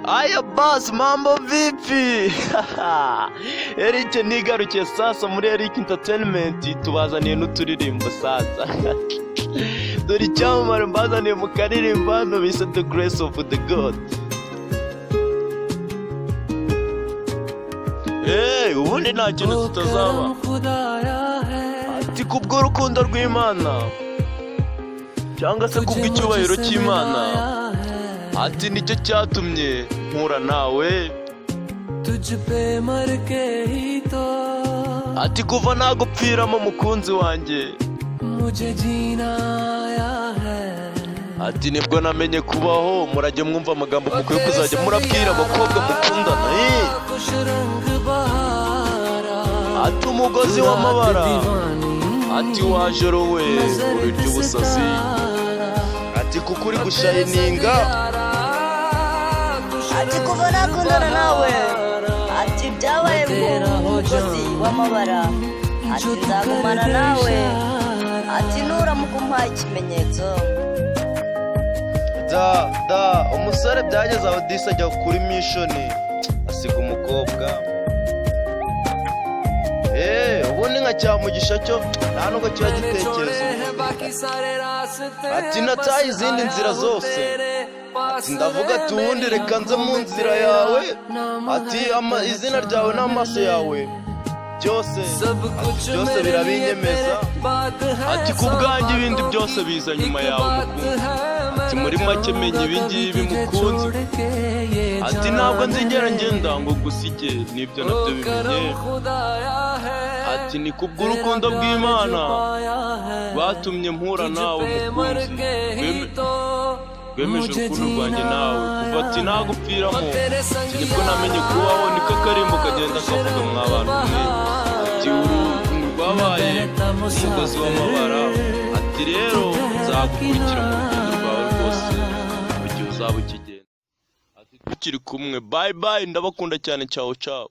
Aya boss, mambo vipi? Eric nigarukiye sasa muri Eric Entertainment, tubazaniye n'uturirimbo sasa. Dore icyamamare mbazaniye mu karirimbo hano bise The Grace of the God. Ubundi nta kintu tutazaba. Ati kubw'urukundo rw'Imana cyangwa se kubw'icyubahiro cy'Imana, ati nicyo cyatumye mpura nawe, ati kuva nagupfiramo mukunzi wanjye, ati nibwo namenye kubaho. Murajye mwumva amagambo mukwiye kuzajya murabwira abakobwa mukundana. Ati umugozi w'amabara, ati wajoro we uri ry'ubusazi, ati kuko uri gushayininga, ati kuva nakundana nawe, ati byabaye umugozi w'amabara, ati nzagumana nawe, ati nuramuka umpaye ikimenyetso. Umusore byageze aho disi ajya kuri mission asiga umukobwa. Ubundi nka cyamugisha cyo nta nubwo kiba gitekereza. Ati nataye izindi nzira zose, ati ndavuga ati ubundi reka nze mu nzira yawe, ati izina ryawe n'amaso yawe byose birabinyemeza, ati kubwanjye ibindi byose biza nyuma yawe mukunzi, ati muri make menya ibingibi mukunzi, ati ntabwo nzigera ngenda ngo gusige n'ibyo nabyo bimenye, ati ni kubw'urukundo rw'Imana batumye mpura nawe mukunzi, bemeje urukundo rwanjye nawe, kuva ati nagupfiramo, ati nibwo namenye kubaho. Niko akarimbo kagenda kavuga mw'abantu mwe, ati urukundo rwabaye umugozi w'amabara, ati rero nzagukurikira mu rugendo rwawe rwose mu gihe uzaba ukigenda, ati tukiri kumwe. Bye bye, ndabakunda cyane, ciao ciao.